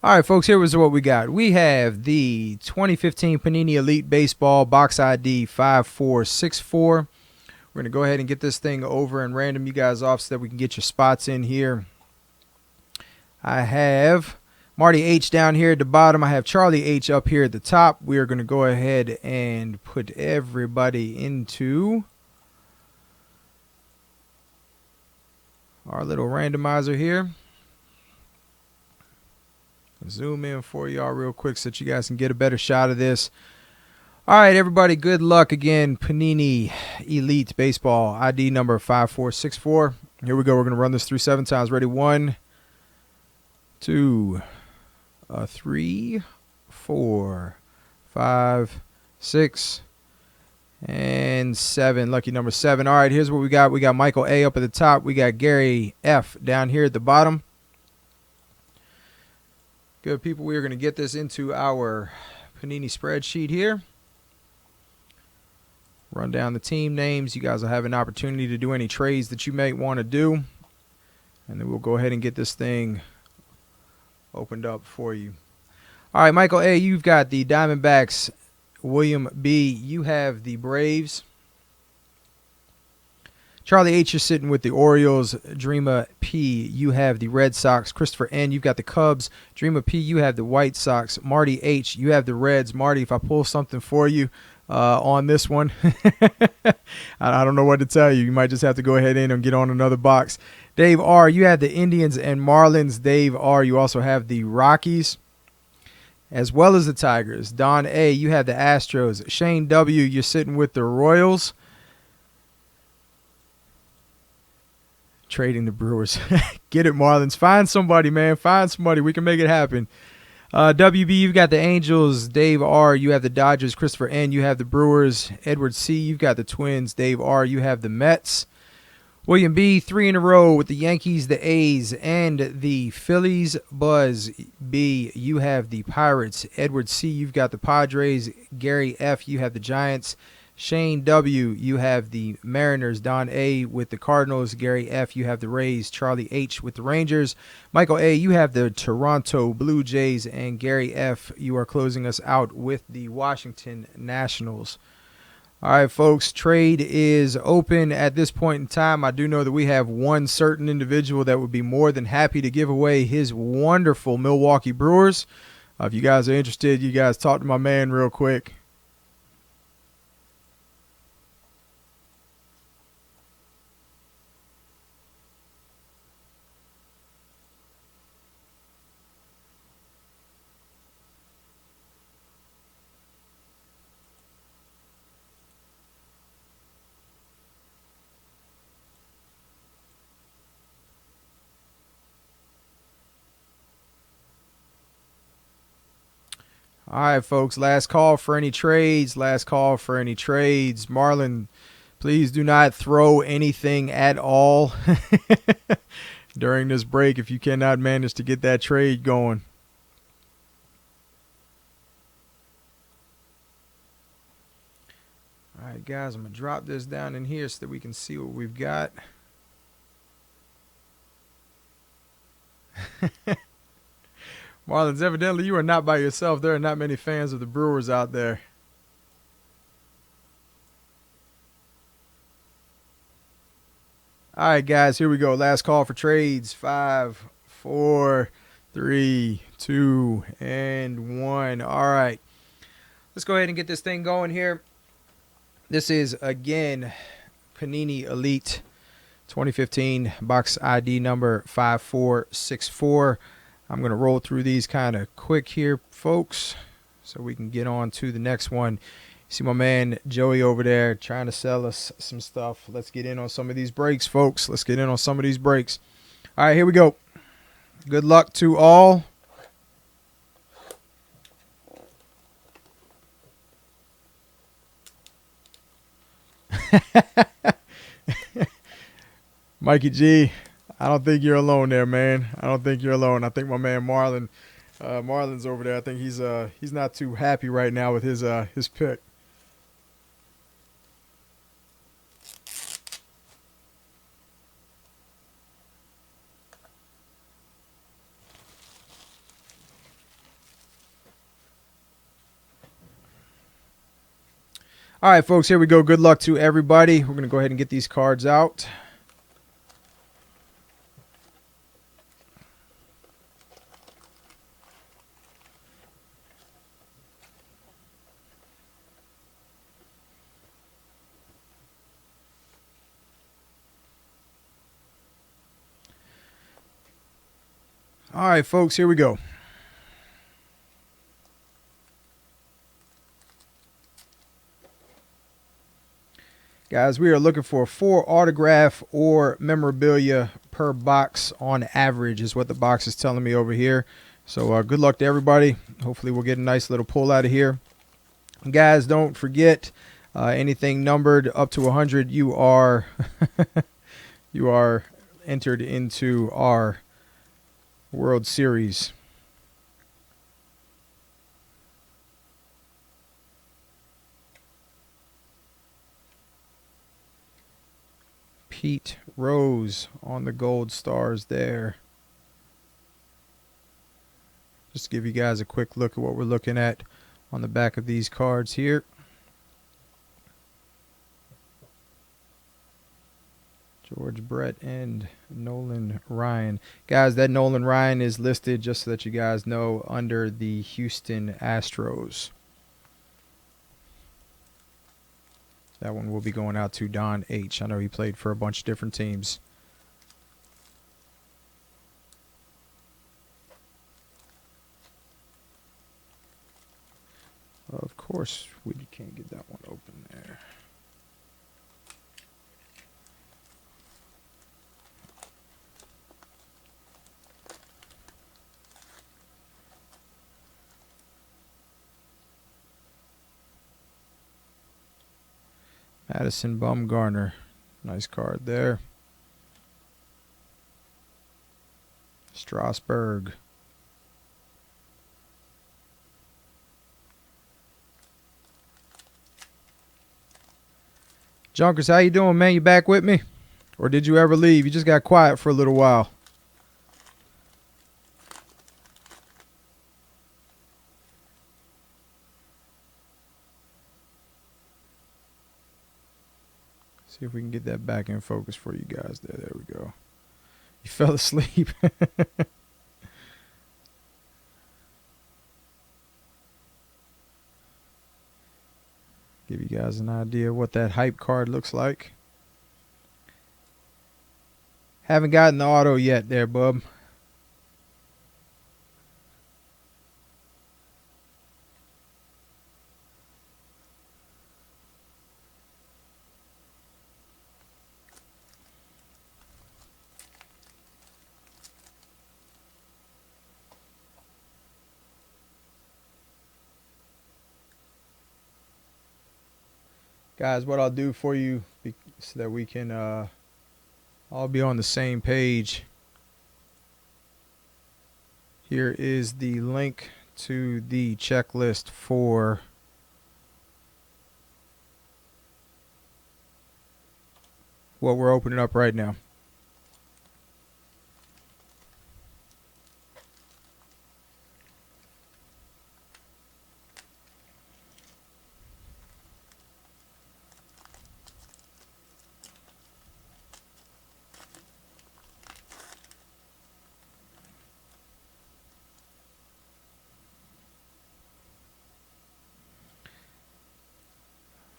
All right, folks, here was what we got. We have the 2015 Panini Elite Baseball box ID 5464. We're going to go ahead and get this thing over and random you guys off so that we can get your spots in here. I have Marty H down here at the bottom. I have Charlie H up here at the top. We are going to go ahead and put everybody into our little randomizer here. Zoom in for y'all real quick so that you guys can get a better shot of this. All right, everybody, good luck again. Panini Elite Baseball ID number 5464. Here we go. We're going to run this through 7 times. Ready? 1, 2, 3, 4, 5, 6, and 7. Lucky number 7. All right, here's what we got. We got Michael A up at the top. We got Gary F down here at the bottom. Good people, we are going to get this into our Panini spreadsheet here. Run down the team names. You guys will have an opportunity to do any trades that you may want to do. And then we'll go ahead and get this thing opened up for you. All right, Michael A, you've got the Diamondbacks. William B, you have the Braves. Charlie H, you're sitting with the Orioles. Dreama P, you have the Red Sox. Christopher N, you've got the Cubs. Dreama P, you have the White Sox. Marty H, you have the Reds. Marty, if I pull something for you on this one, I don't know what to tell you. You might just have to go ahead and get on another box. Dave R, you have the Indians and Marlins. Dave R, you also have the Rockies, as well as the Tigers. Don A, you have the Astros. Shane W, you're sitting with the Royals. Trading the Brewers. Get it, Marlins. Find somebody, man. Find somebody. We can make it happen. WB, you've got the Angels. Dave R, you have the Dodgers. Christopher N, you have the Brewers. Edward C, you've got the Twins. Dave R, you have the Mets. William B, 3 in a row with the Yankees, the A's, and the Phillies. Buzz B, you have the Pirates. Edward C, you've got the Padres. Gary F, you have the Giants. Shane W, you have the Mariners. Don A with the Cardinals. Gary F, you have the Rays. Charlie H with the Rangers. Michael A, you have the Toronto Blue Jays. And Gary F, you are closing us out with the Washington Nationals. All right, folks, trade is open at this point in time. I do know that we have one certain individual that would be more than happy to give away his wonderful Milwaukee Brewers. If you guys are interested, you guys talk to my man real quick. All right, folks, last call for any trades. Last call for any trades. Marlon, please do not throw anything at all during this break if you cannot manage to get that trade going. All right, guys, I'm going to drop this down in here so that we can see what we've got. Marlins, evidently you are not by yourself. There are not many fans of the Brewers out there. All right, guys, here we go. Last call for trades. 5, 4, 3, 2, and 1. All right. Let's go ahead and get this thing going here. This is, again, Panini Elite 2015 box ID number 5464. I'm going to roll through these kind of quick here, folks, so we can get on to the next one. You see my man Joey over there trying to sell us some stuff. Let's get in on some of these breaks, folks. Let's get in on some of these breaks. All right, here we go. Good luck to all. Mikey G, I don't think you're alone there, man. I don't think you're alone. I think my man Marlon's over there. I think he's not too happy right now with his pick. All right, folks, here we go. Good luck to everybody. We're going to go ahead and get these cards out. All right, folks, here we go. Guys, we are looking for 4 autograph or memorabilia per box on average is what the box is telling me over here. So good luck to everybody. Hopefully we'll get a nice little pull out of here. Guys, don't forget anything numbered up to 100, you are you are entered into our World Series. Pete Rose on the gold stars there. Just to give you guys a quick look at what we're looking at on the back of these cards here. George Brett and Nolan Ryan. Guys, that Nolan Ryan is listed, just so that you guys know, under the Houston Astros. That one will be going out to Don H. I know he played for a bunch of different teams. Of course, we can't get that one open there. Madison Bumgarner. Nice card there. Strasburg. Junkers, how you doing, man? You back with me? Or did you ever leave? You just got quiet for a little while. See if we can get that back in focus for you guys there. There we go. You fell asleep. Give you guys an idea what that hype card looks like. Haven't gotten the auto yet there, bub. Guys, what I'll do for you so that we can all be on the same page. Here is the link to the checklist for what we're opening up right now.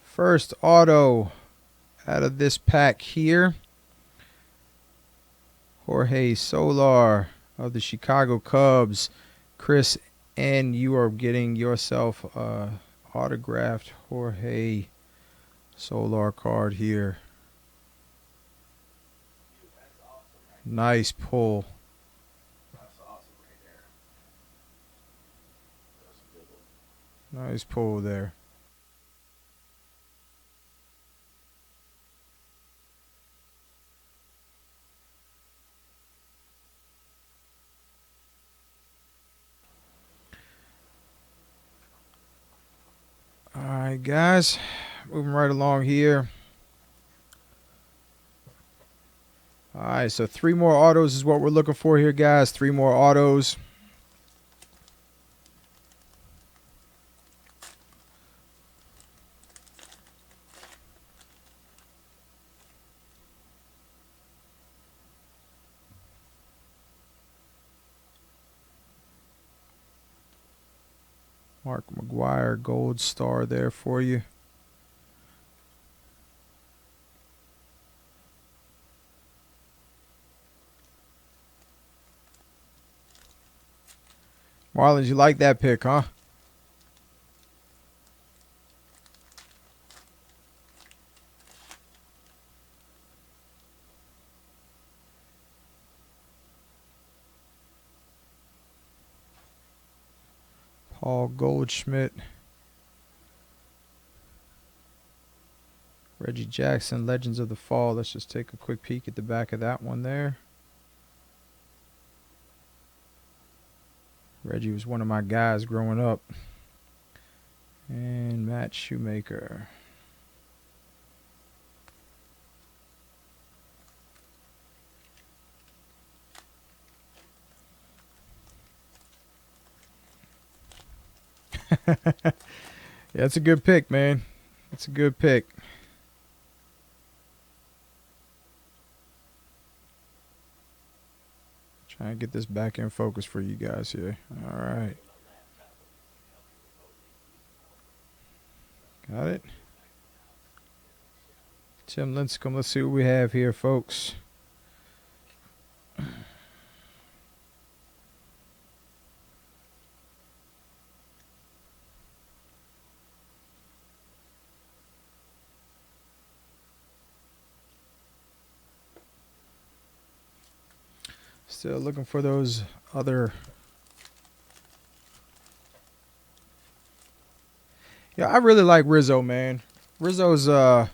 First auto out of this pack here. Jorge Soler of the Chicago Cubs. Chris N., you are getting yourself autographed Jorge Soler card here. Nice pull. Nice pull there. All right, guys, moving right along here. All right, so 3 more autos is what we're looking for here, guys. 3 more autos. Mark McGuire gold star there for you. Marlins, you like that pick, huh? Paul Goldschmidt. Reggie Jackson, Legends of the Fall. Let's just take a quick peek at the back of that one there. Reggie was one of my guys growing up. And Matt Shoemaker. Yeah, that's a good pick, man. That's a good pick. Trying to get this back in focus for you guys here. All right. Got it. Tim Lincecum. Let's see what we have here, folks. Still looking for those other. Yeah, I really like Rizzo, man. Rizzo's a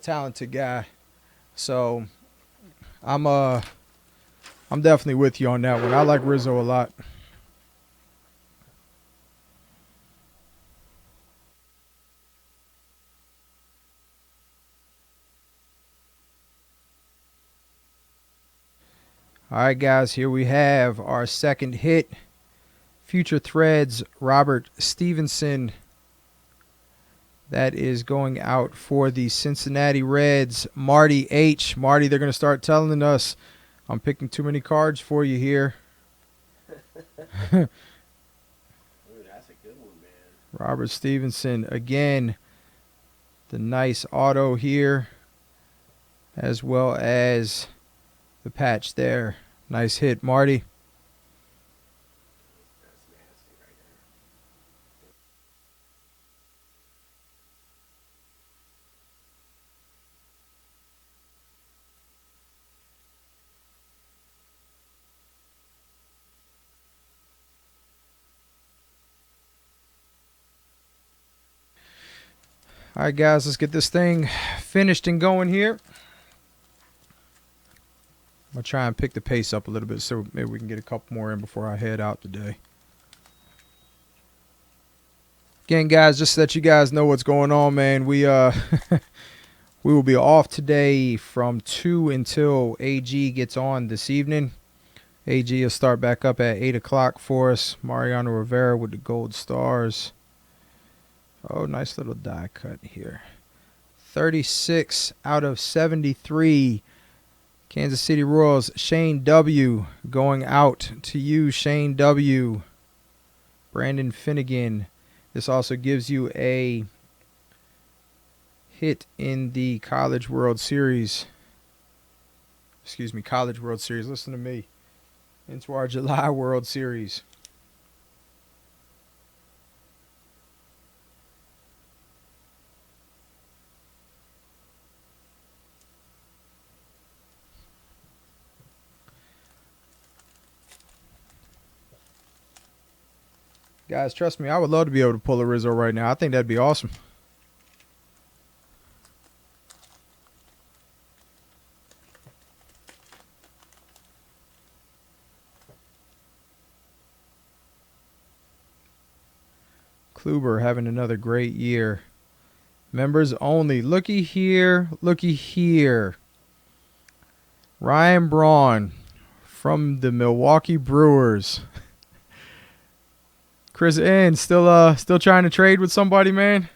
talented guy, so I'm definitely with you on that one. I like Rizzo a lot. All right, guys, here we have our second hit. Future Threads, Robert Stevenson. That is going out for the Cincinnati Reds. Marty H. Marty, they're going to start telling us I'm picking too many cards for you here. Ooh, that's a good one, man. Robert Stevenson, again, the nice auto here, as well as the patch there. Nice hit, Marty. That's nasty right there. All right, guys, let's get this thing finished and going here. I'm going to try and pick the pace up a little bit so maybe we can get a couple more in before I head out today. Again, guys, just so that you guys know what's going on, man, we we will be off today from 2 until AG gets on this evening. AG will start back up at 8 o'clock for us. Mariano Rivera with the gold stars. Oh, nice little die cut here. 36 out of 73. Kansas City Royals, Shane W. going out to you, Shane W. Brandon Finnegan. This also gives you a hit in the College World Series. Excuse me, College World Series. Listen to me. Into our July World Series. Guys, trust me, I would love to be able to pull a Rizzo right now. I think that'd be awesome. Kluber having another great year. Members only. Looky here. Looky here. Ryan Braun from the Milwaukee Brewers. Chris N. Still trying to trade with somebody, man?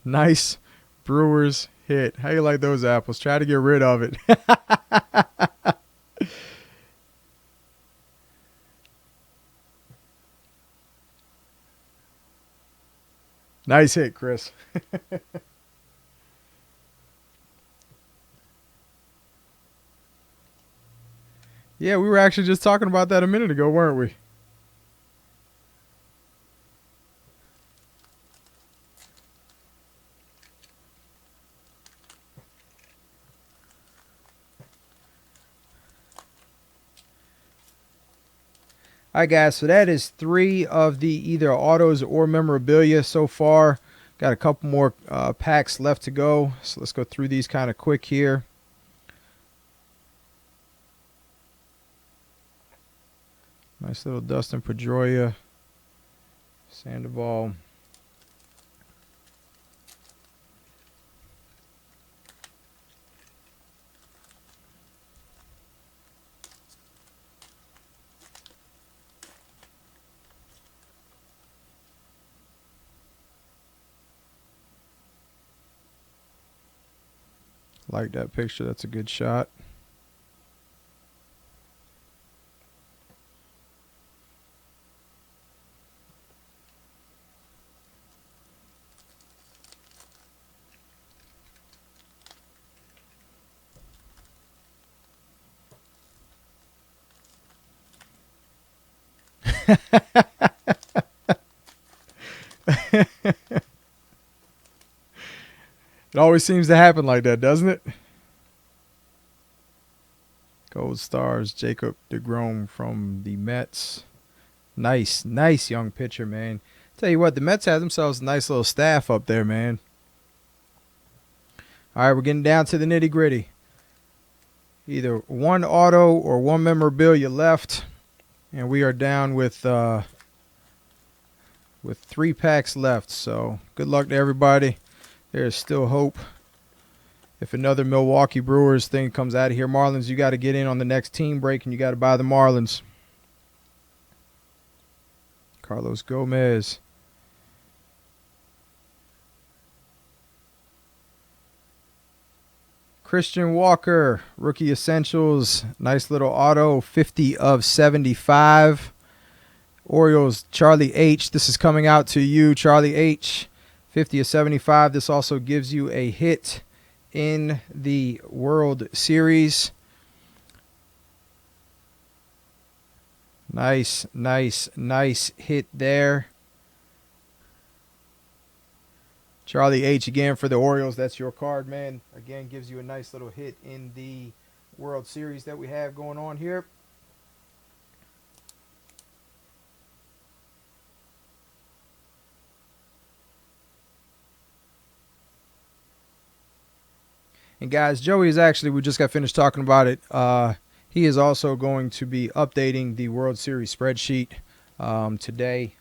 Nice Brewers hit. How you like those apples? Try to get rid of it. Nice hit, Chris. Yeah, we were actually just talking about that a minute ago, weren't we? All right, guys, so that is 3 of the either autos or memorabilia so far. Got a couple more packs left to go, so let's go through these kind of quick here. Nice little Dustin Pedroia, Sandoval. Like that picture, that's a good shot. It always seems to happen like that, doesn't it? Gold Stars, Jacob deGrom from the Mets. Nice, nice young pitcher, man. Tell you what, the Mets have themselves a nice little staff up there, man. All right, we're getting down to the nitty gritty. Either one auto or one memorabilia left, and we are down with 3 packs left. So good luck to everybody. There is still hope. If another Milwaukee Brewers thing comes out of here, Marlins, you got to get in on the next team break, and you got to buy the Marlins. Carlos Gomez. Christian Walker, Rookie Essentials. Nice little auto, 50 of 75. Orioles, Charlie H. This is coming out to you, Charlie H. 50 of 75. This also gives you a hit in the World Series. Nice, nice, nice hit there. Charlie H. again for the Orioles. That's your card, man. Again, gives you a nice little hit in the World Series that we have going on here. And guys, Joey is actually, we just got finished talking about it. He is also going to be updating the World Series spreadsheet today.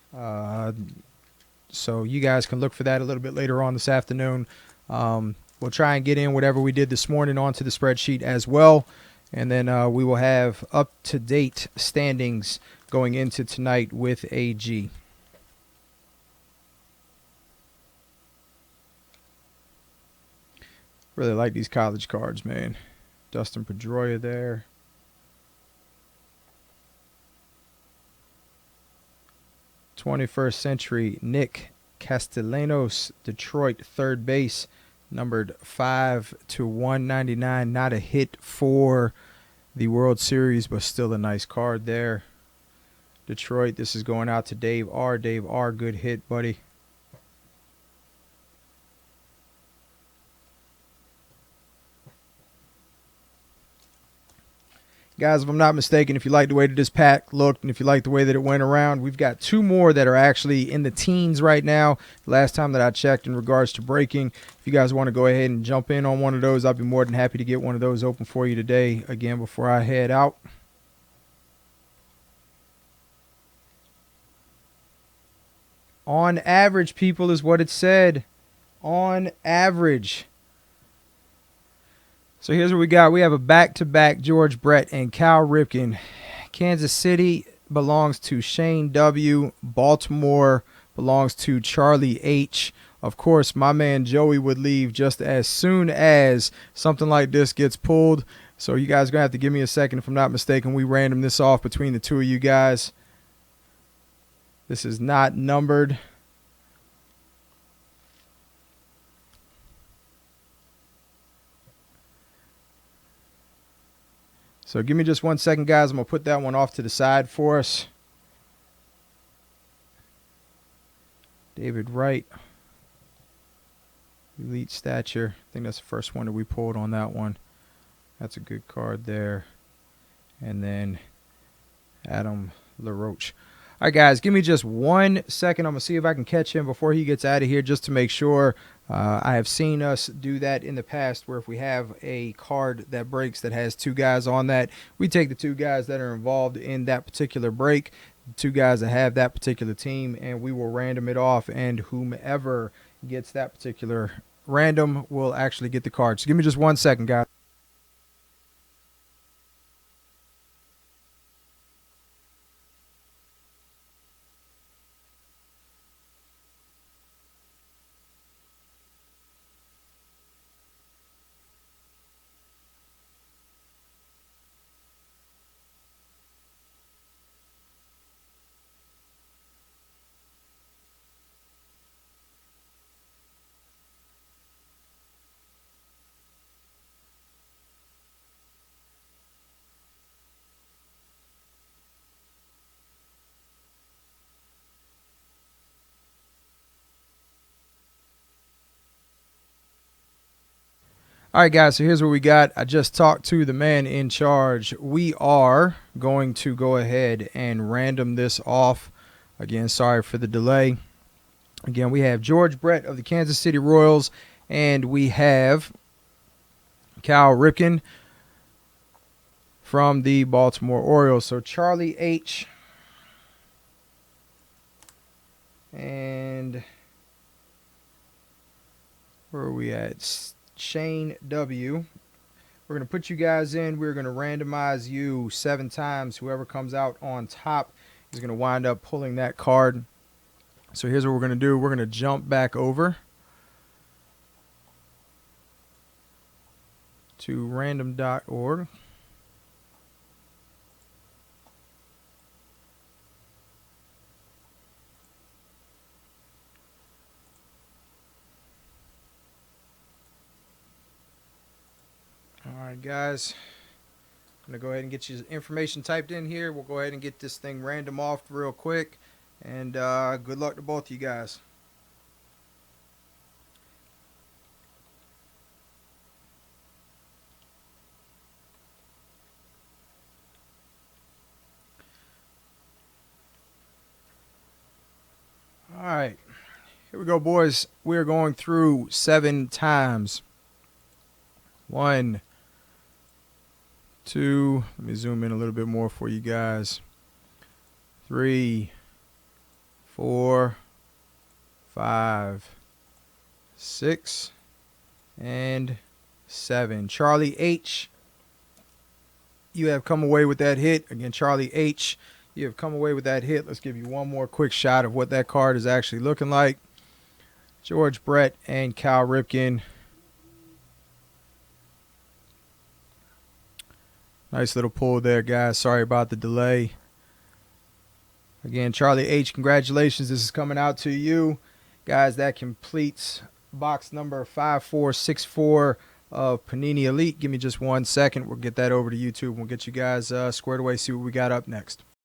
So you guys can look for that a little bit later on this afternoon. We'll try and get in whatever we did this morning onto the spreadsheet as well. And then we will have up-to-date standings going into tonight with AG. Really like these college cards, man. Dustin Pedroia there. '21st Century Nick Castellanos, Detroit, third base, numbered 5 to 199. Not a hit for the World Series, but still a nice card there. Detroit, this is going out to Dave R. Dave R., good hit, buddy. Guys, if I'm not mistaken, if you like the way that this pack looked and if you like the way that it went around, we've got 2 more that are actually in the teens right now. Last time that I checked in regards to breaking, if you guys want to go ahead and jump in on one of those, I'd be more than happy to get one of those open for you today, again, before I head out. On average, people, is what it said. On average. So here's what we got. We have a back-to-back George Brett and Cal Ripken. Kansas City belongs to Shane W. Baltimore belongs to Charlie H. Of course, my man Joey would leave just as soon as something like this gets pulled. So you guys are going to have to give me a second. If I'm not mistaken, we random this off between the 2 of you guys. This is not numbered. So give me just 1 second, guys. I'm going to put that one off to the side for us. David Wright. Elite stature. I think that's the first one that we pulled on that one. That's a good card there. And then Adam LaRoche. All right, guys, give me just 1 second. I'm going to see if I can catch him before he gets out of here just to make sure. I have seen us do that in the past where if we have a card that breaks that has 2 guys on that, we take the 2 guys that are involved in that particular break, 2 guys that have that particular team, and we will random it off, and whomever gets that particular random will actually get the card. So give me just 1 second, guys. All right, guys, so here's what we got. I just talked to the man in charge. We are going to go ahead and random this off. Again, sorry for the delay. Again, we have George Brett of the Kansas City Royals, and we have Cal Ripken from the Baltimore Orioles. So Charlie H. and where are we at? Shane W. We're going to put you guys in. We're going to randomize you 7 times. Whoever comes out on top is going to wind up pulling that card. So here's what we're going to do. We're going to jump back over to random.org. All right, guys. I'm going to go ahead and get your information typed in here. We'll go ahead and get this thing random off real quick. And good luck to both of you guys. All right. Here we go, boys. We're going through 7 times. 1, 2, let me zoom in a little bit more for you guys. 3, 4, 5, 6, and 7. Charlie H., you have come away with that hit. Again, Charlie H., you have come away with that hit. Let's give you one more quick shot of what that card is actually looking like. George Brett and Cal Ripken. Nice little pull there, guys. Sorry about the delay. Again, Charlie H., congratulations. This is coming out to you. Guys, that completes box number 5464 of Panini Elite. Give me just 1 second. We'll get that over to YouTube. We'll get you guys squared away, see what we got up next.